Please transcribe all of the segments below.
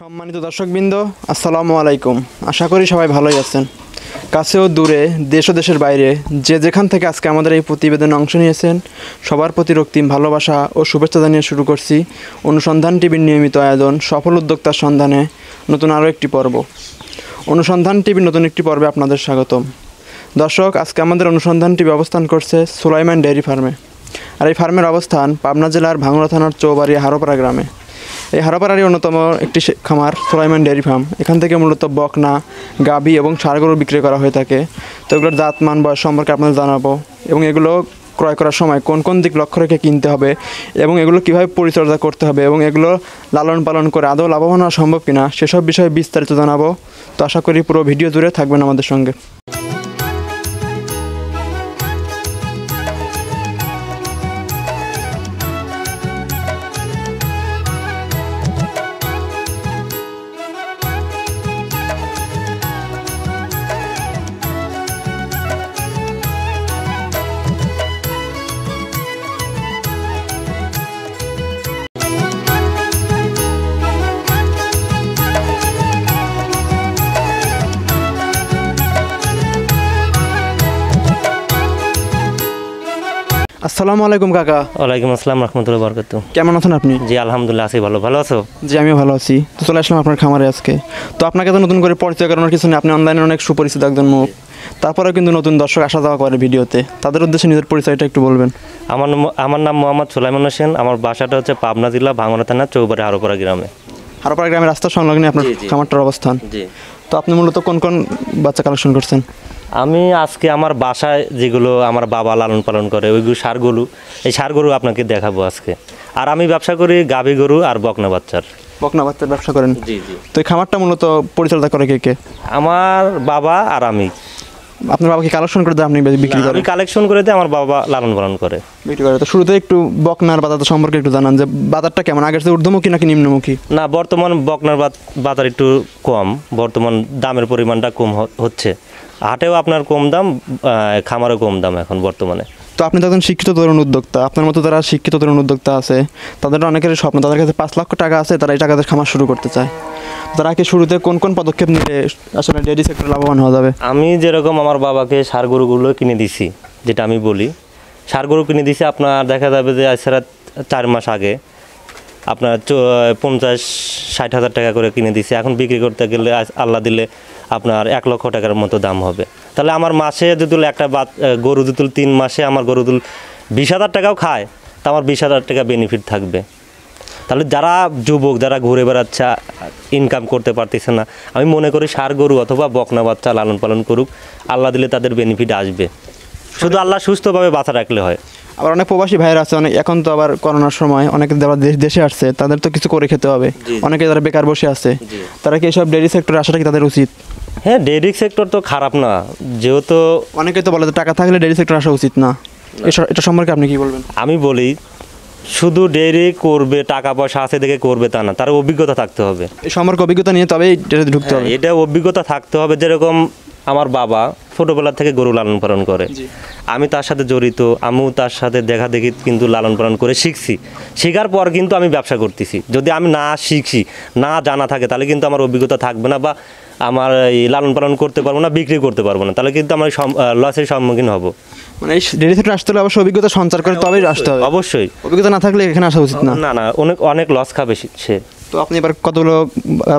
সম্মানিত দর্শকবৃন্দ, আসসালামু আলাইকুম। আশা করি সবাই ভালোই আছেন। কাছে ও দূরে, দেশ ও দেশের বাইরে যে যেখান থেকে আজকে আমাদের এই প্রতিবেদনে অংশ নিয়েছেন, সবার প্রতি রক্তিম ভালোবাসা ও শুভেচ্ছা জানিয়ে শুরু করছি অনুসন্ধান টিভির নিয়মিত আয়োজন সফল উদ্যোক্তার সন্ধানে নতুন আরও একটি পর্ব। অনুসন্ধান টিভির নতুন একটি পর্বে আপনাদের স্বাগতম। দর্শক, আজকে আমাদের অনুসন্ধান টিভি অবস্থান করছে সুলাইমান ডেয়ারি ফার্মে। আর এই ফার্মের অবস্থান পাবনা জেলার ভাঙ্গুড়া থানার চৌবাড়িয়া হারোপাড়া গ্রামে। এই হারোপাড়ারই অন্যতম একটি খামার সুলাইমান ডেয়ারি ফার্ম। এখান থেকে মূলত বকনা, গাভী এবং ষাঁড় গরু বিক্রি করা হয়ে থাকে। তো এগুলোর জাত মান বয়স সম্পর্কে আপনাদের জানাবো এবং এগুলো ক্রয় করার সময় কোন কোন দিক লক্ষ্য রেখে কিনতে হবে এবং এগুলো কীভাবে পরিচর্যা করতে হবে এবং এগুলো লালন পালন করে আদৌ লাভবান হওয়া সম্ভব কিনা সেসব বিষয়ে বিস্তারিত জানাবো। তো আশা করি পুরো ভিডিও জুড়ে থাকবেন আমাদের সঙ্গে। আসসালামু আলাইকুম কাকা। ওয়ালাইকুম আসসালাম রহমতুল্লাহ বরকাত। কেমন আছেন আপনি? জি আলহামদুলিল্লাহ আছি, ভালো আছো? জি আমিও ভালো আছি। তো চলে আসলাম আপনার খামারে আজকে। তো আপনাকে তো নতুন করে পরিচয় করানোর কিছু নেই, আপনি অনলাইনে অনেক সুপরিচিত একজন মুখ। তারপরেও কিন্তু নতুন দর্শক আসা যাওয়া করে ভিডিওতে, তাদের উদ্দেশ্যে নিজের পরিচয়টা একটু বলবেন। আমার নাম মোহাম্মদ সুলাইমান হোসেন। আমার বাসাটা হচ্ছে পাবনা জেলা ভাঙ্গুড়া থানা চৌবাড়ি হারোপাড়া গ্রামে। হারোপাড়া গ্রামের রাস্তার সংলগ্নে আপনার খামারটার অবস্থান। জি। তো আপনি মূলত কোন কোন বাচ্চা কালেকশন করছেন? আমি আজকে আমার বাসায় যেগুলো আমার বাবা লালন পালন করে ওইগুলো ষাঁড় গরু, এই ষাঁড় গরু আপনাকে দেখাবো আজকে। আর আমি ব্যবসা করি গাভী গরু আর বকনা বাচ্চার। বকনা বাচ্চার ব্যবসা করেন? জি জি। তো এই খামারটা মূলত পরিচালনা করে কে? আমার বাবা আর আমি। আপনার বাবাকে কালেকশন করে দেয়, আপনি বিক্রি করেন? আমি কালেকশন করে দিই, আমার বাবা লালন পালন করে বিক্রি করে। তো শুরুতে একটু বকনার বাজার সম্পর্কে একটু জানান যে বাজারটা কেমন, আগের চেয়ে ঊর্ধ্বমুখী নাকি নিম্নমুখী? না, বর্তমান বকনার বাজার একটু কম, বর্তমান দামের পরিমাণটা কম হচ্ছে। হাটেও আপনার কম দাম, খামারও কম দাম এখন বর্তমানে। তো আপনি তো একজন শিক্ষিত তরুণ উদ্যোক্তা, আপনার মতো যারা শিক্ষিত তরুণ উদ্যোক্তা আছে তাদের অনেকেরই স্বপ্ন, তাদের কাছে 5 লক্ষ টাকা আছে, তারা এই টাকাতে খামার শুরু করতে চায়। তারা কি শুরুতে কোন কোন পদক্ষেপ নিলে আসলে ডেয়ারি সেক্টরে লাভবান হওয়া যাবে? আমি যেরকম আমার বাবাকে ষাঁড় গরুগুলো কিনে দিছি, যেটা আমি বলি ষাঁড় গরু কিনে দিছি, আপনার দেখা যাবে যে আজ 4 মাস আগে আপনার 50-60 হাজার টাকা করে কিনে দিছি। এখন বিক্রি করতে গেলে আল্লাহ দিলে আপনার 1 লক্ষ টাকার মতো দাম হবে। তাহলে আমার মাসে যদি একটা গরু যদি 3 মাসে আমার গরু 20,000 টাকাও খায়, তা আমার 20,000 টাকা বেনিফিট থাকবে। তাহলে যারা যুবক, যারা ঘুরে বেড়াচ্ছে, ইনকাম করতে পারতেছে না, আমি মনে করি ষাঁড় গরু অথবা বকনা বাচ্চা লালন পালন করুক, আল্লাহ দিলে তাদের বেনিফিট আসবে। শুধু আল্লাহ সুস্থভাবে বাঁচা রাখলে হয়। আবার অনেক প্রবাসী ভাইয়েরা আছে, অনেক এখন তো আবার করোনার সময় অনেকে যারা দেশে আসছে তাদের তো কিছু করে খেতে হবে, অনেকে যারা বেকার বসে আছে, তারা কি এসব ডেয়ারি সেক্টরে আসাটা কি তাদের উচিত? হ্যাঁ, ডেয়ারি সেক্টর তো খারাপ না, যেহেতু অনেকে তো বলে যে টাকা থাকলে ডেয়ারি সেক্টর আসা উচিত না। এটা সম্পর্কে আপনি কি বলবেন? আমি বলি শুধু ডেয়ারি করবে, টাকা পয়সা আছে দেখে করবে তা না, তার অভিজ্ঞতা থাকতে হবে। এই সম্পর্কে অভিজ্ঞতা নিয়ে তবেই ডেয়ারিতে ঢুকতে হবে। এটা অভিজ্ঞতা থাকতে হবে। যেরকম আমার বাবা ছোটোবেলা থেকে গরু লালন পালন করে, আমি তার সাথে জড়িত, আমিও তার সাথে দেখা দেখি কিন্তু লালন পালন করে শিখছি। শেখার পর কিন্তু আমি ব্যবসা করতেছি। যদি আমি না শিখি, না জানা থাকে, তাহলে কিন্তু আমার অভিজ্ঞতা থাকবে না, বা আমার এই লালন পালন করতে পারবো না, বিক্রি করতে পারবো না, তাহলে কিন্তু আমার লসের সম্মুখীন হব। মানে এই ডেয়ারি সেক্টরে আসতে হলে অবশ্যই অভিজ্ঞতা সঞ্চার করে তবেই আসতে হবে। অবশ্যই অভিজ্ঞতা না থাকলে এখানে আসা উচিত না। না না, অনেক লস খাবে সে। তো আপনি এবার কতগুলো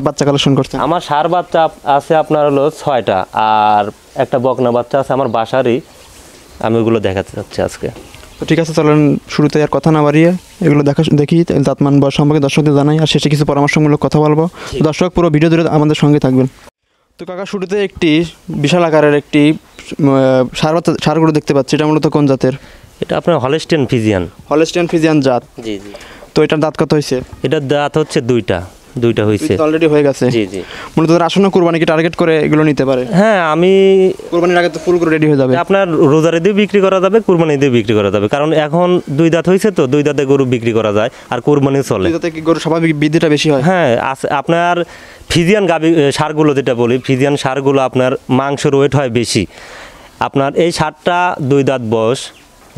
বাচ্চা কালেকশন করছেন? আমার ষাঁড় বাচ্চা আছে আপনার হলো 6টা, আর একটা বকনা বাচ্চা আছে আমার বাসারই, আমি ওগুলো দেখাতে চাচ্ছি আজকে। তো ঠিক আছে, চলেন শুরুতে আর কথা না বাড়িয়ে এগুলো দেখি, জাতমান বয়স সম্পর্কে দর্শকদের জানাই, আর শেষে কিছু পরামর্শমূলক কথা বলবো। দর্শক পুরো ভিডিও ধরে আমাদের সঙ্গে থাকবেন। তো কাকা, শুরুতে একটি বিশাল আকারের একটি ষাঁড় গরু দেখতে পাচ্ছি, এটা মূলত কোন জাতের? এটা আপনার হলস্টিয়ান ফ্রিজিয়ান। হলস্টিয়ান ফ্রিজিয়ান জাত? জি জি। তো এটার দাঁত কত হয়েছে? এটার দাঁত হচ্ছে দুইটা হয়েছে, অলরেডি হয়ে গেছে। জি জি। মূলত আসন্ন কুরবানি কি টার্গেট করে এগুলো নিতে পারে? হ্যাঁ, আমি কুরবানির আগে তো ফুল করে রেডি হয়ে যাবে। আপনার রোজারে দিয়ে বিক্রি করা যাবে, কুরবানি দিয়ে বিক্রি করা যাবে, কারণ এখন 2 দাঁত হয়েছে, তো 2 দাঁতে গরু বিক্রি করা যায় আর কুরবানি চলে। 2 দাঁতে কি গরু স্বাভাবিক বৃদ্ধিটা বেশি হয়? হ্যাঁ, আপনার ফ্রিজিয়ান গাভী ষাঁড়গুলো, যেটা বলি ফ্রিজিয়ান ষাঁড়গুলো, আপনার মাংসের ওয়েট হয় বেশি। আপনার এই ষাঁড়টা 2 দাঁত বয়স,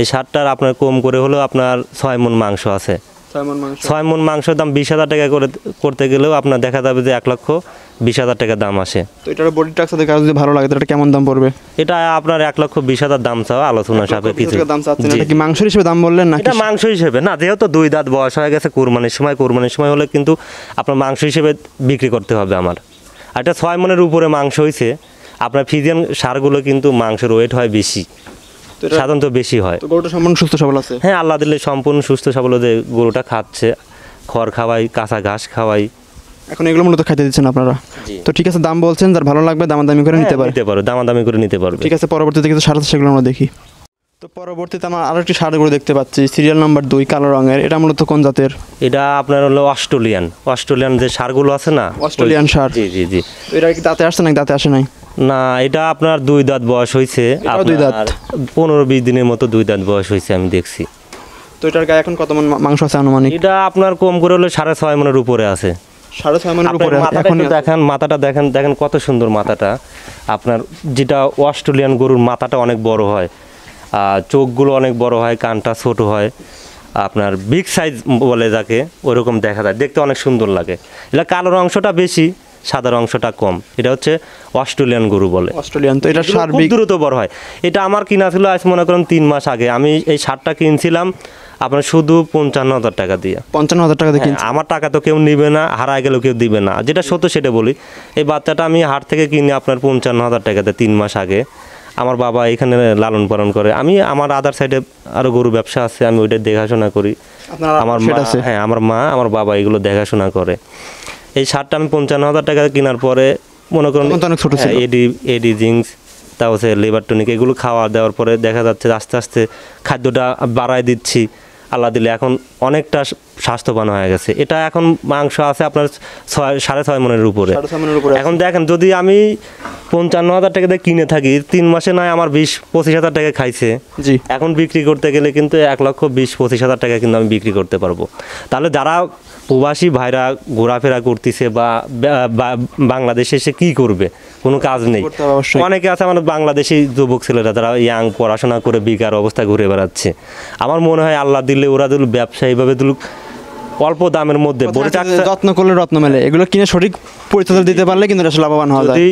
এই ষাঁড়টার আপনার কম করে হলেও আপনার 6 মণ মাংস আছে। 6 মণ মাংস 6 মণ মাংসের দাম 20,000 টাকা করে করতে গেলেও আপনার দেখা যাবে যে 1,20,000 টাকা দাম আসে। তো এটার বডি ট্রাক্স সাথে কাজ যদি ভালো লাগে তাহলে এটা কেমন দাম পড়বে? এটা আপনার 1,20,000 দাম চাও, আলোচনা সাপেক্ষে কিছু। দাম চাচ্ছেন, এটা কি মাংস হিসেবে দাম বললেন নাকি? এটা মাংস হিসেবে না, যেহেতু 2 দাঁত বয়স হয়ে গেছে, কুরবানির সময় হলে কিন্তু আপনার মাংস হিসেবে বিক্রি করতে হবে আমার। আর এটা 6 মণের উপরে মাংস হয়েছে, আপনার ফিজিয়ান সারগুলো কিন্তু মাংসের ওয়েট হয় বেশি, সাধারণত বেশি হয়। তো গরুটা সম্পূর্ণ সুস্থ সবল আছে? হ্যাঁ, আল্লাহ দিলে সম্পূর্ণ সুস্থ সবল, যে গরুটা খাচ্ছে, খড় খাওয়াই, কাঁচা ঘাস খাওয়াই, এখন এগুলো মূলত খাইতে দিচ্ছেন আপনারা? তো ঠিক আছে, দাম বলছেন, যার ভালো লাগবে দামাদামি করে নিতে পারে। দামাদামি করে নিতে পারবে। ঠিক আছে, পরবর্তীতে কিছু সার আছে সেগুলো আমরা দেখি। তো পরবর্তীতে আমরা আরো একটি ষাঁড় গরু দেখতে পাচ্ছি, সিরিয়াল নাম্বার 2, কালো রঙের। এটা মূলত কোন জাতের? এটা আপনার হলো অস্ট্রেলিয়ান যে ষাঁড়গুলো আছে না, অস্ট্রেলিয়ান ষাঁড়। জি জি জি। তো এটা কি দাঁতে আসছে নাকি দাঁতে আসে নাই? না, এটা আপনার 2 দাঁত বয়স হয়েছে, এটাও 2 দাঁত? 15-20 দিনের মতো 2 দাঁত বয়স হয়েছে আমি দেখছি। তো এটার গায়ে এখন কত মণ মাংস আছে আনুমানিক? এটা আপনার কম করে হলে 6.5 মণের উপরে আছে। 6.5 মণের উপরে এখন মাথাটা দেখেন কত সুন্দর মাথাটা। আপনার যেটা অস্ট্রেলিয়ান গরুর মাথাটা অনেক বড় হয়, চোখগুলো অনেক বড় হয়, কানটা ছোট হয়, আপনার বিগ সাইজ বলে যাকে, ওইরকম দেখা যায়, দেখতে অনেক সুন্দর লাগে। এটা কালোর অংশটা বেশি, সাদার অংশটা কম। এটা হচ্ছে অস্ট্রেলিয়ান গরু বলে। অস্ট্রেলিয়ান। তো এটা খুব সার্বিক দ্রুত বড় হয়। এটা আমার কিনা ছিল আজ মনে করেন 3 মাস আগে। আমি এই ষাঁড়টা কিনছিলাম আপনার শুধু 55,000 টাকা দিয়ে। 55,000 টাকা দিয়ে কিনছেন? আমার টাকা তো কেউ নিবে না, হারায় গেলেও কেউ দিবে না, যেটা সত্য সেটা বলি। এই বাচ্চাটা আমি হাট থেকে কিনে আপনার 55,000 টাকাতে 3 মাস আগে। আমার বাবা এখানে লালন পালন করে, আমি আমার আদার সাইডে আরও গরু ব্যবসা আছে, আমি ওইটা দেখাশোনা করি। আমার মা, হ্যাঁ আমার মা, আমার বাবা এগুলো দেখাশোনা করে। এই ষাঁড়টা আমি 55,000 টাকা কেনার পরে মনে করেন এডি জিংস, তা হচ্ছে লিভার টনিক, এগুলো খাওয়া দেওয়ার পরে দেখা যাচ্ছে আস্তে আস্তে খাদ্যটা বাড়ায় দিচ্ছি, আল্লাহ দিলে এখন অনেকটা স্বাস্থ্যবান হয়ে গেছে। এটা এখন মাংস আছে আপনার 6.5 মণের উপরে। এখন দেখেন, যদি আমি 55,000 টাকা দিয়ে কিনে থাকি, 3 মাসে নয় আমার 20-25,000 টাকা খাইছে। জি। এখন বিক্রি করতে গেলে কিন্তু 1,20,000-25,000 টাকা কিন্তু আমি বিক্রি করতে পারবো। তাহলে যারা প্রবাসী ভাইরা ঘোরাফেরা করতেছে বা বাংলাদেশে এসে কী করবে, কোনো কাজ নেই। অনেকে আছে আমাদের বাংলাদেশি যুবক ছেলেরা, যারা ইয়াং পড়াশোনা করে বেকার অবস্থা ঘুরে বেড়াচ্ছে। আমার মনে হয় আল্লাহ দিলে ওরা দিল ব্যবসা এইভাবে দিল অল্প দামের মধ্যে, যত্ন করলে রত্ন মেলে। এগুলো কিনে সঠিক পরিচর্যা দিতে পারলে কিন্তু আসলে লাভবান হওয়া যায়। যদি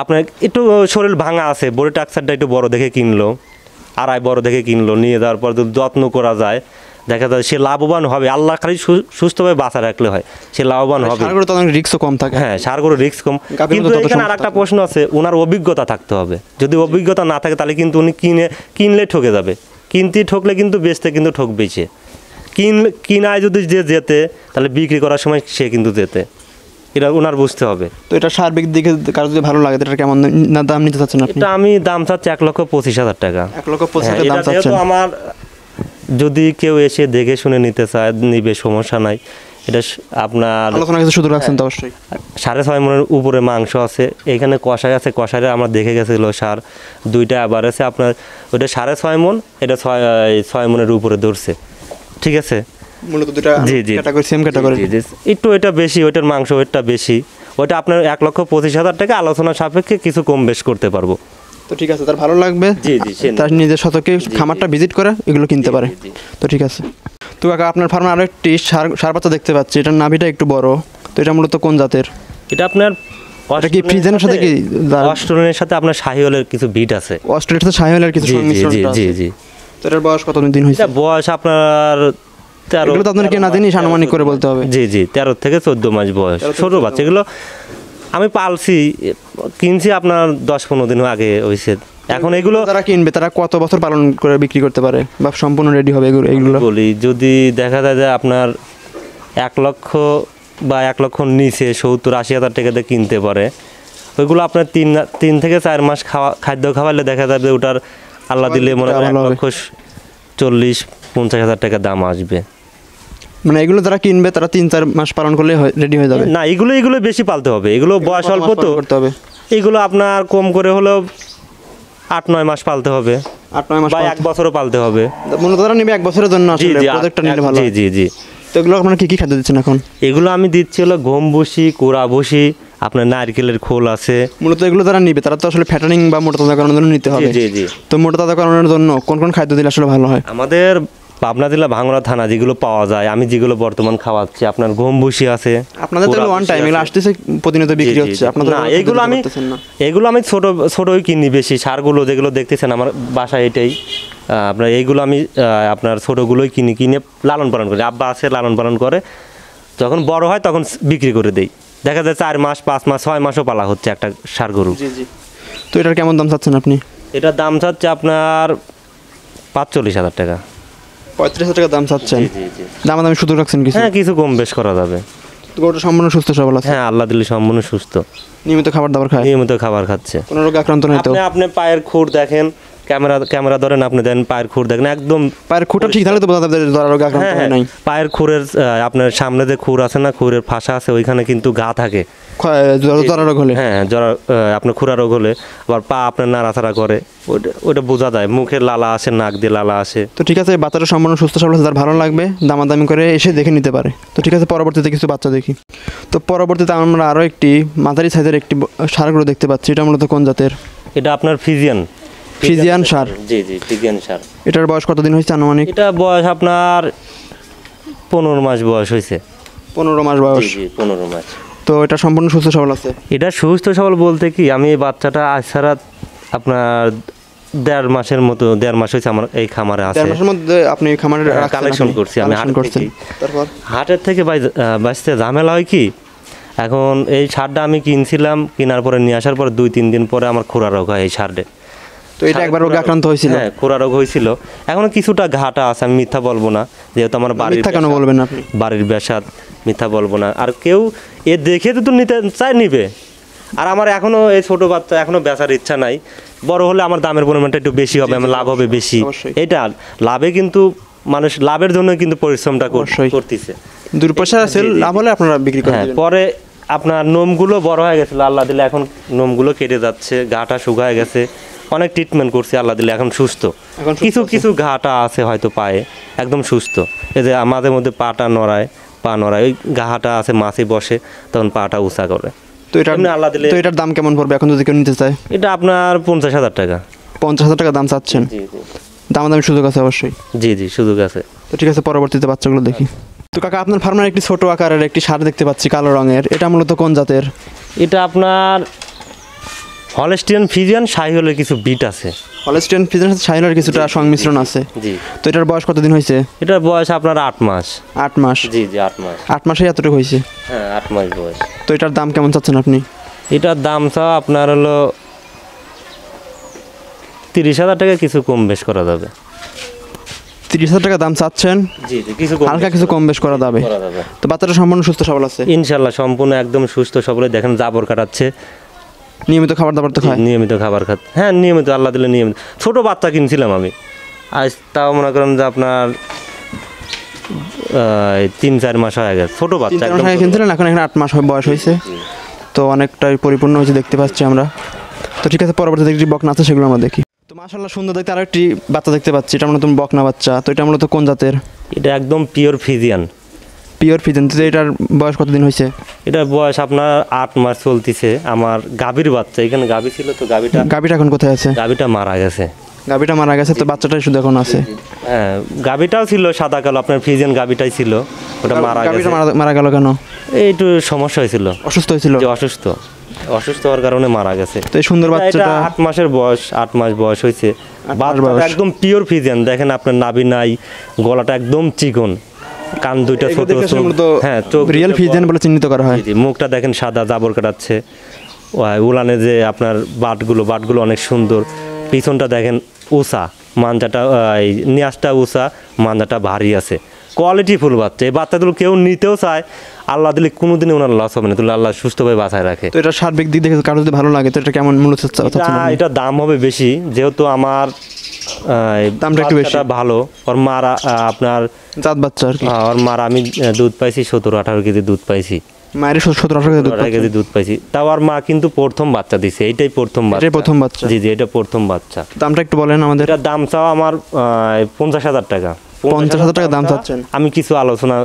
আপনার একটু শরীর ভাঙা আছে, বড়ি টাক্সারটা একটু বড় দেখে কিনলো, আড়াই বড় দেখে কিনলো, নিয়ে যাওয়ার পর যদি যত্ন করা যায়, দেখা যায় সে লাভবান হবে। আল্লাহ খালি সুস্থভাবে বাঁচা রাখলে হয়, সে লাভবান হবে। ষাঁড়গুলো তো অনেক রিস্কও কম থাকে। হ্যাঁ, ষাঁড়গুলো রিস্ক কম। কিন্তু এখানে আর একটা প্রশ্ন আছে, ওনার অভিজ্ঞতা থাকতে হবে। যদি অভিজ্ঞতা না থাকে তাহলে কিন্তু উনি কিনলে ঠকে যাবে। কিনতে ঠকলে কিন্তু বেচতে কিন্তু ঠকবেই সে। কিনায় যদি যে যেতে, তাহলে বিক্রি করার সময় সে কিন্তু যেতে, এটা ওনার বুঝতে হবে। তো এটা সার্বিক দিকে কারো যদি ভালো লাগে, এটা কেমন দাম নিতে চাচ্ছেন আপনি? এটা আমি দাম চাচ্ছি 1,25,000 টাকা। 1,25,000 দাম চাচ্ছেন? আমার যদি কেউ এসে দেখে শুনে নিতে চায়, নিবে, সমস্যা নাই। এটা আপনার আলোচনা কিছু শুধু রাখছেন তো অবশ্যই। 6.5 মণের উপরে মাংস আছে। এখানে কষাই আছে, কষাইরে আমরা দেখে গেছিল ষাঁড় 2টা আবার আছে আপনার, ওইটা 6.5 মণ, এটা 6 মণের উপরে ধরছে। ঠিক আছে, মূলত দুটো ক্যাটাগরি, সেম ক্যাটাগরি। একটু এটা বেশি, ওইটার মাংস ওয়েটটা বেশি। ওইটা আপনার 1,25,000 টাকা, আলোচনা সাপেক্ষে কিছু কম বেশ করতে পারবো। তো ঠিক আছে, তার ভালো লাগবে, জি জি, তার নিজের শতকে খামারটা ভিজিট করে এগুলো কিনতে পারে। তো ঠিক আছে। তো কাকা, আপনার ফার্মে আরো একটি ষাঁড় বাচ্চা দেখতে পাচ্ছি, এটার নাভিটা একটু বড়। তো এটা মূলত কোন জাতের? এটা আপনার কি ফ্রিজিয়ানের সাথে কি অস্ট্রেলিয়ার সাথে আপনার শাহিওয়ালের কিছু বিট আছে। অস্ট্রেলিয়ার সাথে শাহিওয়ালের কিছু সংমিশ্রণ আছে। জি জি। তো এটার বয়স কতদিন হয়েছে? বয়স আপনার 13। এগুলো তো আপনার কি না জানিস, আনুমানিক করে বলতে হবে। জি জি, 13 থেকে 14 মাস বয়স, ছোট বাচ্চা। এগুলো আমি পালছি, কিনছি আপনার 10-15 দিন আগে হয়েছে। এখন এগুলো যারা কিনবে তারা কত বছর পালন করে বিক্রি করতে পারে বা সম্পূর্ণ রেডি হবে এগুলো? বলি, যদি দেখা যায় যে আপনার 1 লক্ষ বা 1 লক্ষ নিচে 70-80 হাজার টাকাতে কিনতে পারে, ওইগুলো আপনার 3 থেকে 4 মাস খাদ্য খাওয়ালে দেখা যাবে ওটার আল্লাহ দিলে মনে করেন 1,40-50 হাজার টাকা দাম আসবে। মানে এগুলো যারা কিনবে তারা 3-4 মাস পালন করলে রেডি হয়ে যাবে? না, এগুলো বেশি পালতে হবে। এগুলো বয়স অল্প তো, এগুলো আপনার কম করে হলেও 8-9 মাস পালতে হবে, 8-9 মাস বা 1 বছরও পালতে হবে। মূলত তারা নেবে 1 বছরের জন্য, আসলে প্রজেক্টটা নিলে ভালো। জি জি জি। তো এগুলো আপনারা কি খাদ্য দিচ্ছেন এখন? এগুলো আমি দিচ্ছি হলো গম ভুসি, কোড়া ভুসি, আপনার নারকেলের খোল আছে। মূলত এগুলো যারা নিবে তারা তো আসলে ফ্যাটানিং বা মোটা তাজাকরণের জন্য নিতে হবে। জি জি। তো মোটা তাজাকরণের জন্য কোন কোন খাদ্য দিলে আসলে ভালো হয়? আমাদের পাবনা জেলা ভাঙড়া থানা যেগুলো পাওয়া যায়, আমি যেগুলো বর্তমান খাওয়াচ্ছি, আপনার গম ভুসি আছে। আপনাদের তো ওয়ান টাইম এগুলো আসতেছে, প্রতিনিয়ত বিক্রি হচ্ছে, আপনাদের না এগুলো আমি ছোটই কিনি বেশি। সারগুলো যেগুলো দেখতেছেন আমার বাসায় এটাই, আপনার এইগুলো আমি আপনার ছোটোগুলোই কিনে লালন পালন করি। আব্বা আছে লালন পালন করে, যখন বড় হয় তখন বিক্রি করে দেই। দেখা যায় 4 মাস 5 মাস 6 মাসও পালা হচ্ছে একটা ষাঁড় গরু। তো এটার কেমন দাম চাচ্ছেন আপনি? এটার দাম চাচ্ছে আপনার 45,000 টাকা। 35,000 টাকা দাম চাচ্ছেন? দামাদামি সুযোগ রাখছেন কিছু? হ্যাঁ, কিছু কম বেশ করা যাবে। গরুটা সম্পূর্ণ সুস্থ সবল আছে? হ্যাঁ, আল্লাহ দিলে সম্পূর্ণ সুস্থ, নিয়মিত খাবার দাবার খায়? নিয়মিত খাবার খাচ্ছে, কোনো রোগে আক্রান্ত নয় তো? আপনি পায়ের খুর দেখেন, ক্যামেরা ধরেন, আপনি দেন পায়ের খুর দেখেন, একদম পায়ের খুঁটা ঠিক থাকলে তো বোঝা যাবে যে রোগে আক্রান্ত হয় নাই। পায়ের খুরের আপনার সামনে যে খুর আছে না, খুরের ফাঁসা আছে, ওইখানে কিন্তু ঘা থাকে। জরা রোগ হলে? হ্যাঁ, আপনার খুরা রোগ হলে আবার পা আপনার নাড়াচাড়া করে, ওইটা বোঝা যায়। মুখের লালা আসে, নাক দিয়ে লালা আসে। তো ঠিক আছে, বাচ্চাটা সম্পূর্ণ সুস্থ সবল আছে, যার ভালো লাগবে দামাদামি করে এসে দেখে নিতে পারে। তো ঠিক আছে, পরবর্তীতে কিছু বাচ্চা দেখি। তো পরবর্তীতে আমরা আরও একটি মাঝারি সাইজের একটি ষাঁড় গরু দেখতে পাচ্ছি। এটা মূলত কোন জাতের? এটা আপনার ফ্রিজিয়ান ষাঁড়? জি, ফ্রিজিয়ান ষাঁড়। এটার বয়স কতদিন হয়েছে আনুমানিক? এটা বয়স আপনার 15 মাস বয়স হয়েছে। 15 মাস বয়স? জি, 15 মাস। তো এটা সম্পূর্ণ সুস্থ সবল আছে? এটা সুস্থ সবল বলতে কি, আমি এই বাচ্চাটা আজ ছাড়া আপনার 1.5 মাসের মতো, 1.5 মাস হয়েছে আমার এই খামারে আছে। 1.5 মাসের মধ্যে আপনি খামারে কালেকশন করছি আমি হাট থেকে। তারপর হাটের থেকে বাঁচতে ঝামেলা হয় কি, এখন এই সারটা আমি কিনছিলাম, কেনার পরে নিয়ে আসার পরে 2-3 দিন পরে আমার খুরা রোগ হয় এই সারটে। তো এটা একবার রোগে আক্রান্ত হয়েছিল? হ্যাঁ, খুরা রোগ হয়েছিল। এখনো কিছুটা ঘাটা আছে, আমি মিথ্যা বলবো না, যেহেতু আমার কেন বলবেন আপনি? বাড়ির বেসাদ, মিথ্যা বলবো না। আর কেউ এ দেখে তো নিতে চায়, নিবে। আর আমার এখনো এই ছোট বাচ্চা, এখনো বেচার ইচ্ছা নাই। বড় হলে আমার দামের পরিমাণটা একটু বেশি হবে, আমার লাভ হবে বেশি। এটা লাভে কিন্তু মানুষ লাভের জন্য কিন্তু পরিশ্রমটা করতেছে। 2 পয়সা সেল লাভ হলে আপনারা বিক্রি করেন। পরে আপনার নোমগুলো বড় হয়ে গেছিল, আল্লাহ দিলে এখন নোমগুলো কেটে যাচ্ছে, ঘাটা শুকায় গেছে, অনেক ট্রিটমেন্ট করছি, আল্লাহ দিলে এখন সুস্থ। কিছু ঘাটা আছে হয়তো পায়ে, একদম সুস্থ। এই যে মাঝে মধ্যে পা নড়ায়, ওই ঘাটা আছে, মাছি বসে তখন পাটা উঁচা করে। তো এটা আল্লাহ দিলে। তো এটার দাম কেমন পড়বে এখন যদি কেউ নিতে চায়? এটা আপনার 50,000 টাকা। 50,000 টাকা দাম চাচ্ছেন? জি। দামাদামি সুযোগ আছে অবশ্যই? জি, সুযোগ আছে। তো ঠিক আছে, পরবর্তীতে বাচ্চাগুলো দেখি। তো কাকা, আপনার ফার্মের একটি ছোট আকারের একটি ষাঁড় দেখতে পাচ্ছি, কালো রঙের। এটা মূলত কোন জাতের? এটা আপনার হলস্টিয়ান ফ্রিজিয়ান শাহিওয়ালের কিছু বিট আছে। হলস্টিয়ান ফ্রিজিয়ানের সাথে শাহিওয়ালের কিছুটা সংমিশ্রণ আছে? জি। তো এটার বয়স কতদিন হয়েছে? এটার বয়স আপনার 8 মাস। 8 মাস? জি, 8 মাস। 8 মাসে এতটুকু হয়েছে? হ্যাঁ, 8 মাস বয়স। তো এটার দাম কেমন চাচ্ছেন আপনি? এটার দাম চাও আপনার হলো 30,000 টাকা, কিছু কম বেশ করা যাবে। 30,000 টাকা দাম চাচ্ছেন? জি, হালকা কিছু কম বেশ করা যাবে। তো বাচ্চাটা সম্পূর্ণ সুস্থ সবল আছে? ইনশাল্লাহ সম্পূর্ণ একদম সুস্থ সবল। দেখেন জাবর কাটাচ্ছে, নিয়মিত খাবার দাবার তো খায়? নিয়মিত খাবার খাচ্ছে, হ্যাঁ নিয়মিত, আল্লাহ দিলে নিয়মিত। ছোট বাচ্চা কিনছিলাম আমি, আজ তাও মনে করেন যে আপনার 3-4 মাস হয়ে গেছে। ছোট বাচ্চা কিনছিলেন, এখন 8 মাস বয়স হয়েছে, তো অনেকটাই পরিপূর্ণ হয়েছে দেখতে পাচ্ছি আমরা। তো ঠিক আছে, পরবর্তীতে একটি বকনা আছে, সেগুলো আমরা দেখি। তো মাশাআল্লাহ সুন্দর দেখতে আরো একটি বাচ্চা দেখতে পাচ্ছি। এটা মূলত বকনা বাচ্চা। তো এটা মূলত কোন জাতের? এটা একদম পিওর ফ্রিজিয়ান। Pure Friesian. তো এটার বয়স কতদিন হয়েছে? এটার বয়স আপনার 8 মাস চলতেছে। আমার গাভীর বাচ্চা, এখানে গাভী ছিল, তো গাভীটা এখন কোথায় আছে? গাভীটা মারা গেছে। গাভীটা মারা গেছে, তো বাচ্চাটাই শুধু এখন আছে? হ্যাঁ, গাভীটাও ছিল সাদা কালো, আপনার ফ্রিজিয়ান গাভীটাই ছিল, ওটা মারা গেছে। মারা গেল কেন? একটু সমস্যা হয়েছিল, অসুস্থ হয়েছিল? অসুস্থ হওয়ার কারণে মারা গেছে। তো এই সুন্দর বাচ্চাটা 8 মাসের বয়স, 8 মাস বয়স হয়েছে। বাচ্চাটা একদম পিওর ফ্রিজিয়ান। দেখেন আপনার নাভি নাই, গলাটা একদম চিকন, কান দুইটা ছোট। হ্যাঁ, চোখ রিয়েল ফ্রিজিয়ান বলে চিহ্নিত করা হয়। মুখটা দেখেন সাদা, জাবর কাটাচ্ছে। উলানে যে আপনার বাটগুলো অনেক সুন্দর। পিছনটা দেখেন উঁচা, মাঞ্জাটা নিয়াজটা উঁচা, মাঞ্জাটা ভারী আছে। কোয়ালিটি ফুল বাচ্চা। এই বাচ্চাগুলো কেউ নিতেও চায়, আল্লাহ দিলে কোনোদিনই ওনার লস হবে না, তুলে আল্লাহ সুস্থভাবে বাঁচায় রাখে। তো এটা সার্বিক দিক দেখে কারো যদি ভালো লাগে, তো এটা কেমন মূল্য চাচ্ছেন? এটা দাম হবে বেশি, যেহেতু আমার দামটা একটু বেশি। ভালো। ওর মারা আপনার জাত বাচ্চা আর কি। ওর মারা আমি দুধ পাইছি 17-18 কেজি দুধ পাইছি। মায়ের 17-18 কেজি দুধ পাইছি। তাও আর মা কিন্তু প্রথম বাচ্চা দিছে, এইটাই প্রথম বাচ্চা। জি, এটা প্রথম বাচ্চা। দামটা একটু বলেন আমাদের। এটার দাম চাও আমার 50,000 টাকা। 50,000 টাকা দাম চাচ্ছেন? আমি কিছু আলোচনা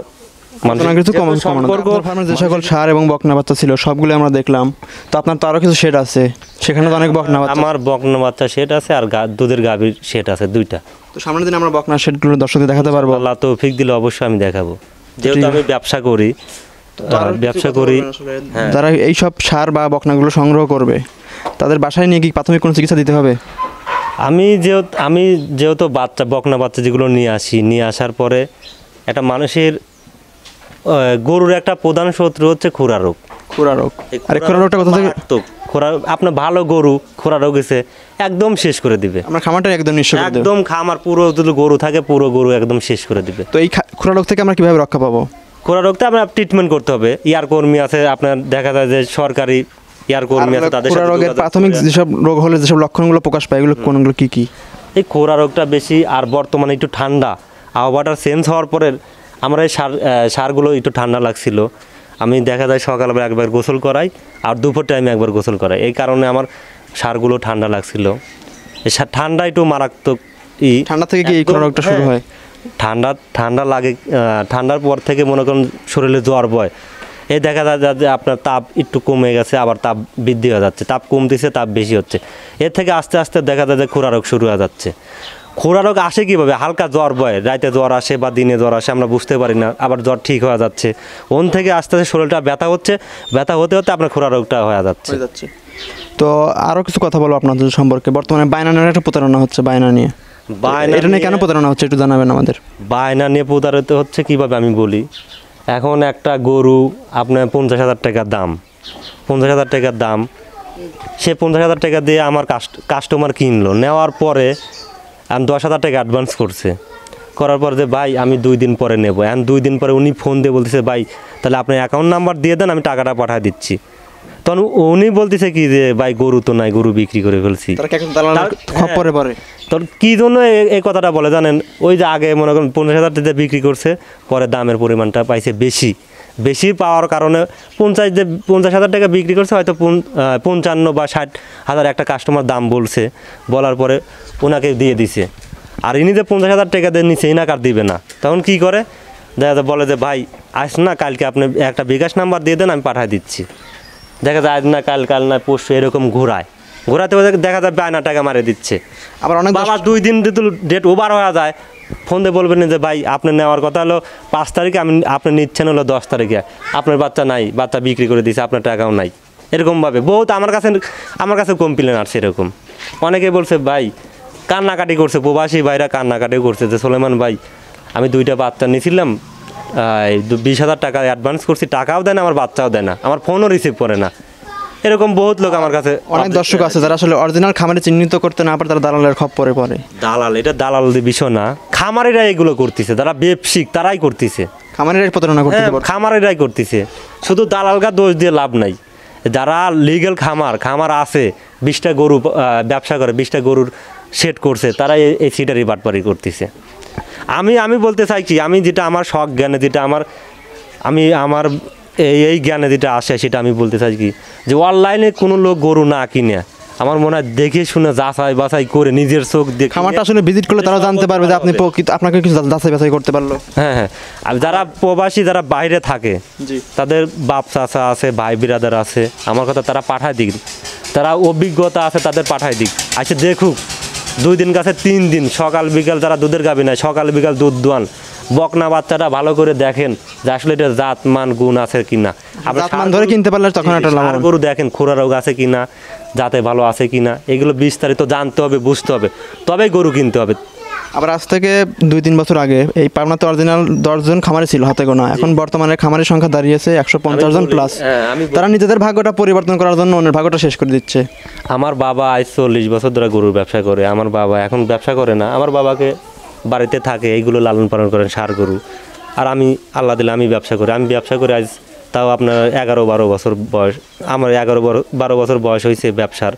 যে সকল ষাঁড় এবং বকনা বাচ্চা ছিল সবগুলো আমরা দেখলাম। তো আপনার তো আরো কিছু শেড আছে, সেখানে তো অনেক বকনা বাচ্চা। আমার বকনা বাচ্চা শেড আছে, আর দুধের গাভীর শেড আছে 2টা। তো সামনের দিন আমরা বকনা শেডগুলো দর্শকদের দেখাতে পারবো। আল্লাহ তৌফিক দিলে অবশ্যই আমি দেখাবো, যেহেতু আমি ব্যবসা করি। ব্যবসা করি। হ্যাঁ। যারা এইসব সার বা বকনাগুলো সংগ্রহ করবে তাদের বাসায় নিয়ে কি প্রাথমিক কোনো চিকিৎসা দিতে হবে? আমি যেহেতু বকনা বাচ্চা যেগুলো নিয়ে আসার পরে একটা মানুষের গরুর একটা প্রধান শত্রু হচ্ছে খুরা রোগ। আর খুরা রোগটা কোথা থেকে? আপনার ভালো গরু খুরা রোগ এসে একদম শেষ করে দিবে। আমার খামারটা একদম নিঃস্ব করে দেবে। একদম খামার পুরো যদি গরু থাকে পুরো গরু একদম শেষ করে দিবে। তো এই খুরা রোগ থেকে আমরা কিভাবে রক্ষা পাবো? খুরা রোগটা আপনার ট্রিটমেন্ট করতে হবে। ইয়ার কর্মী আছে, আপনার দেখা যায় যে সরকারি ইয়ার কর্মী আছে, তাদের খুরা রোগের প্রাথমিক যেসব রোগ হলে যেসব লক্ষণগুলো প্রকাশ পায় এগুলো কোনগুলো কি কি? এই খুরা রোগটা বেশি, আর বর্তমানে একটু ঠান্ডা আবহাওয়াটা চেঞ্জ হওয়ার পরে আমরা এই সারগুলো একটু ঠান্ডা লাগছিল। আমি দেখা যায় সকালবেলা একবার গোসল করাই আর দুপুর টাইমে একবার গোসল করাই, এই কারণে আমার সারগুলো ঠান্ডা লাগছিল। ঠান্ডা একটু মারাত্মক। ঠান্ডা থেকে কি এই খুরা রোগটা শুরু হয়? ঠান্ডা লাগে, ঠান্ডার পর থেকে মনে করেন শরীরে জ্বর বয়। এই দেখা যায় যে আপনার তাপ একটু কমে গেছে, আবার তাপ বৃদ্ধি হয়ে যাচ্ছে, তাপ কমতেছে, তাপ বেশি হচ্ছে। এর থেকে আস্তে আস্তে দেখা যায় যে খুরা রোগ শুরু হয়ে যাচ্ছে। খুরা রোগ আসে কীভাবে? হালকা জ্বর বয়, রাতে জ্বর আসে বা দিনে জ্বর আসে, আমরা বুঝতে পারি না, আবার জ্বর ঠিক হয়ে যাচ্ছে। ওন থেকে আস্তে আস্তে শরীরটা ব্যথা হচ্ছে, ব্যথা হতে হতে আপনার খুরা রোগটা হয়ে যাচ্ছে। তো আরও কিছু কথা বলবো আপনাদের সম্পর্কে। বর্তমানে বায়না নিয়ে একটা প্রতারণা হচ্ছে, বায়না নিয়ে। এটা নিয়ে কেন প্রতারণা হচ্ছে একটু জানাবেন আমাদের? বায়না নিয়ে প্রতারিত হচ্ছে কীভাবে আমি বলি। এখন একটা গরু আপনার 50,000 টাকার দাম, 50,000 টাকার দাম, সে 50,000 টাকা দিয়ে আমার কাস্টমার কিনলো, নেওয়ার পরে আমি 10,000 টাকা অ্যাডভান্স করছে, করার পর যে ভাই আমি 2 দিন পরে নেবো। এখন 2 দিন পরে উনি ফোন দিয়ে বলতেছে ভাই তাহলে আপনি অ্যাকাউন্ট নাম্বার দিয়ে দেন, আমি টাকাটা পাঠিয়ে দিচ্ছি। তখন উনি বলতেছে কি যে ভাই গরু তো নাই, গরু বিক্রি করে ফেলছি। তোর কী জন্য এই কথাটা বলে জানেন? ওই যে আগে মনে করেন 50,000 টাকা বিক্রি করছে, পরে দামের পরিমাণটা পাইছে বেশি পাওয়ার কারণে 50,000 টাকা বিক্রি করছে, হয়তো 55 বা 60,000 একটা কাস্টমার দাম বলছে, বলার পরে ওনাকে দিয়ে দিছে। আর ইনি যে 50,000 টাকা দিয়ে নিচে ইনাকার দিবে না, তখন কি করে দেখা যায় বলে যে ভাই আস না, কালকে আপনি একটা বিকাশ নাম্বার দিয়ে দেন, আমি পাঠিয়ে দিচ্ছি। দেখা যায় আজ না কাল না পরশু এরকম ঘোরাতে দেখা যায় বায়না টাকা মারে দিচ্ছে। আবার অনেক বাবা 2 দিন ডেট ওভার হয়ে যায়, ফোন দিয়ে বলবেন যে ভাই আপনি নেওয়ার কথা হলো 5 তারিখে, আপনি নিচ্ছেন হলো 10 তারিখে, আপনার বাচ্চা নাই, বাচ্চা বিক্রি করে দিয়েছে, আপনার টাকাও নাই। এরকমভাবে বহুত আমার কাছে কমপ্লেন আসছে। এরকম অনেকে বলছে ভাই কান্নাকাটি করছে, প্রবাসী ভাইরা কান্নাকাটি করছে যে সোলেমান ভাই আমি 2টা বাচ্চা নিয়েছিলাম, 20,000 টাকা অ্যাডভান্স করছি, টাকাও দেয় না, আমার বাচ্চাও দেয় না, আমার ফোনও রিসিভ করে না। এরকম বহুত লোক আমার কাছে। অনেক দর্শক আছে যারা আসলে অরিজিনাল খামারে চিহ্নিত করতে না পারে, তারা দালালের খপ্পরে পড়ে। এটা দালাল বিষয় না, খামারিরা এগুলো করতেছে, যারা ব্যবসায়িক তারাই করতেছে, খামারিরাই প্রতারণা করতেছে, খামারিরাই করতেছে। শুধু দালালকা দোষ দিয়ে লাভ নাই। যারা লিগ্যাল খামার আছে, 20টা গরু ব্যবসা করে, 20টা গরুর সেট করছে, তারা এই সিটারি বাটপারি করতেছে। আমি বলতে চাইছি, আমি যেটা আমার শখ জ্ঞানে, যেটা আমার এই জ্ঞানে যেটা আসে, সেটা আমি বলতে চাই কি যে অনলাইনে কোনো লোক গরু না কিনে, আমার মনে হয় দেখে শুনে যাচাই বাছাই করে নিজের চোখ দিয়ে খামারটা আসলে ভিজিট করলে তারা জানতে পারবে যে আপনি আপনাকে কিছু যাচাই বাছাই করতে পারলো। হ্যাঁ, আর যারা প্রবাসী, যারা বাইরে থাকে, তাদের বাপ চাচা আছে, ভাই বিরাদার আছে, আমার কথা তারা পাঠায় দিক, তারা অভিজ্ঞতা আছে, তাদের পাঠায় দিক, আচ্ছা দেখুক 2 দিন কাছে 3 দিন, সকাল বিকাল যারা দুধের গাভী নেয়, সকাল বিকাল দুধ দোয়ান, বকনা বাচ্চাটা ভালো করে দেখেন যে আসলে এটা জাত মান গুণ আছে কিনা। আপনি ধরে কিনতে পারলে তখন একটা লাভ। গরু দেখেন খুরা রোগ আছে কিনা, জাতে ভালো আছে কিনা, এগুলো বিস্তারিত জানতে হবে, বুঝতে হবে, তবেই গরু কিনতে হবে। আবার আজ থেকে 2-3 বছর আগে এই পাবনাতে অরিজিনাল 10 জন খামারি ছিল হাতে গোনা, এখন বর্তমানে খামারের সংখ্যা দাঁড়িয়েছে 150 জন প্লাস। তারা নিজেদের ভাগ্যটা পরিবর্তন করার জন্য অন্যের ভাগ্যটা শেষ করে দিচ্ছে। আমার বাবা আজ 40 বছর ধরে গরুর ব্যবসা করে, আমার বাবা এখন ব্যবসা করে না, আমার বাবাকে বাড়িতে থাকে, এইগুলো লালন পালন করেন সার গরু। আর আমি আল্লাহ দিলে আমি ব্যবসা করি, আজ তাও আপনার 11-12 বছর বয়স, আমার 11-12 বছর বয়স হয়েছে ব্যবসার।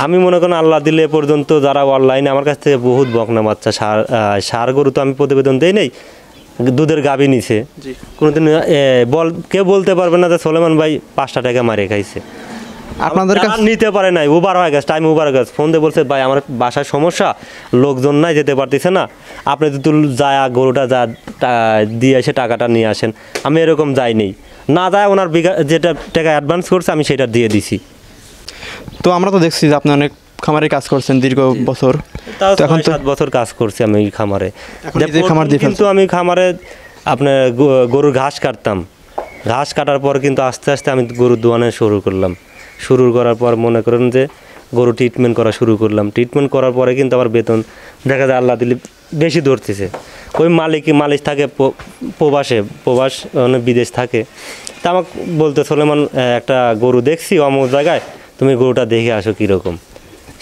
আমি মনে করেন আল্লাহ দিলে এ পর্যন্ত যারা অনলাইনে আমার কাছ থেকে বহুত বকনা বাচ্চা সার গরু তো আমি প্রতিবেদন দেই নাই, দুধের গাভী নিছে, কোনোদিন কেউ বলতে পারবে না যে সোলেমান ভাই 5টা টাকা মারে খাইছে। আপনাদের কাছে নিতে পারে নাই, ওভার হয়ে গেছে, টাইম ওভার হয়ে গেছে, ফোন দিয়ে বলছে ভাই আমার বাসায় সমস্যা, লোকজন নাই, যেতে পারতেছে না, আপনি যদি যায় গরুটা দিয়ে এসে টাকাটা নিয়ে আসেন। আমি এরকম যাইনি, না যায় ওনার যেটা টাকা অ্যাডভান্স করছে আমি সেটা দিয়ে দিছি। তো আমরা তো দেখছি যে আপনি অনেক খামারে কাজ করছেন দীর্ঘ বছর, তাও তো এখন তো 7 বছর কাজ করছি আমি এই খামারে। এখন যে নিজে খামার দিয়ে কিন্তু আমি খামারে আপনার গরুর ঘাস কাটতাম, ঘাস কাটার পর কিন্তু আস্তে আস্তে আমি গরু দোয়ানো শুরু করলাম। শুরু করার পর মনে করেন যে গরু ট্রিটমেন্ট করা শুরু করলাম। ট্রিটমেন্ট করার পরে কিন্তু আমার বেতন দেখা যায় আল্লাহ দিলে বেশি ধরতেছে। ওই মালিক থাকে প্রবাস মানে বিদেশ থাকে, তা আমাকে বলতে সলেমান একটা গরু দেখছি অমুক জায়গায়, তুমি গরুটা দেখে আসো কীরকম।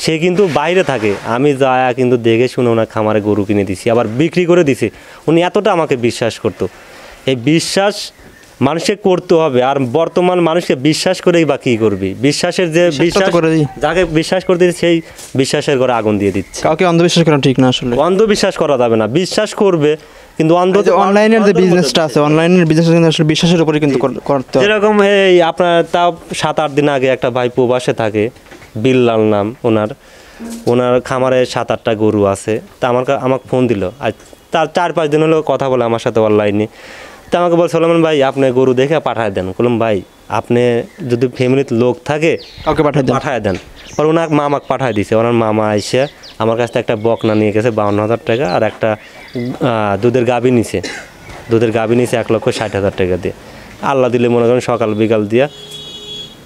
সে কিন্তু বাইরে থাকে, আমি যায়া কিন্তু দেখে শুনে ওনার খামারে গরু কিনে দিছি, আবার বিক্রি করে দিছি। উনি এতটা আমাকে বিশ্বাস করতো। এই বিশ্বাস মানুষকে করতে হবে, আর বর্তমান মানুষকে বিশ্বাস করেই বা কী করবি? বিশ্বাসের যে বিশ্বাস যাকে বিশ্বাস করতে সেই বিশ্বাসের ঘরে আগুন দিয়ে দিচ্ছে। কাউকে অন্ধবিশ্বাস করা ঠিক না আসলে। অন্ধবিশ্বাস করা যাবে না, বিশ্বাস করবে কিন্তু অনলাইনের যে বিজনেসটা আছে, অনলাইনের বিজনেস কিন্তু আসলে বিশ্বাসের উপরে কিন্তু করতে হবে। যেরকম এই আপনার তাও 7-8 দিন আগে একটা ভাই প্রবাসে থাকে, বিল্লাল নাম ওনার খামারে 7-8টা গরু আছে। তা আমাকে ফোন দিল, আর তার 4-5 দিন হলো কথা বলে আমার সাথে অনলাইনে। তা আমাকে বল সলেমান ভাই আপনি গরু দেখে পাঠায় দেন। বললাম ভাই আপনি যদি ফ্যামিলিতে লোক থাকে কাউকে পাঠায় দেন। আর ওনার মামাকে পাঠায় দিছে। ওনার মামা এসে আমার কাছ থেকে একটা বকনা নিয়ে গেছে 52,000 টাকা, আর একটা দুধের গাভী নিছে 1,60,000 টাকা দিয়ে। আল্লাহ দিলে মনে করেন সকাল বিকাল দিয়া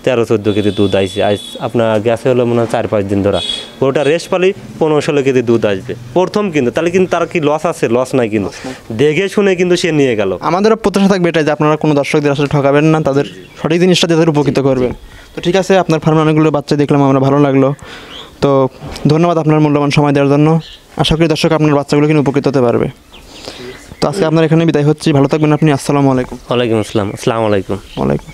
13-14 কেজি দুধ আইছে। আপনার গ্যাসে হলো মনে হয় 4-5 দিন ধরা। গরুটা রেস্ট পালি 15-16 কেজি দুধ আসবে প্রথম। কিন্তু তাহলে কিন্তু তার কি লস আছে? লস নাই, কিন্তু দেখে শুনে কিন্তু সে নিয়ে গেল। আমাদেরও প্রত্যাশা থাকবে এটাই যে আপনারা কোনো দর্শকদের আসলে ঠকাবেন না, তাদের সঠিক জিনিসটা তাদের উপকৃত করবেন। তো ঠিক আছে, আপনার ফার্মে অনেকগুলো বাচ্চা দেখলাম, আমরা ভালো লাগলো। তো ধন্যবাদ আপনার মূল্যবান সময় দেওয়ার জন্য। আশা করি দর্শক আপনার বাচ্চাগুলো কিন্তু উপকৃত হতে পারবে। তো আজকে আপনার এখানে বিদায় হচ্ছি, ভালো থাকবেন আপনি। আসসালামু আলাইকুম। ওয়ালাইকুম আসসালাম। আসসালামু আলাইকুম। ওয়ালাইকুম।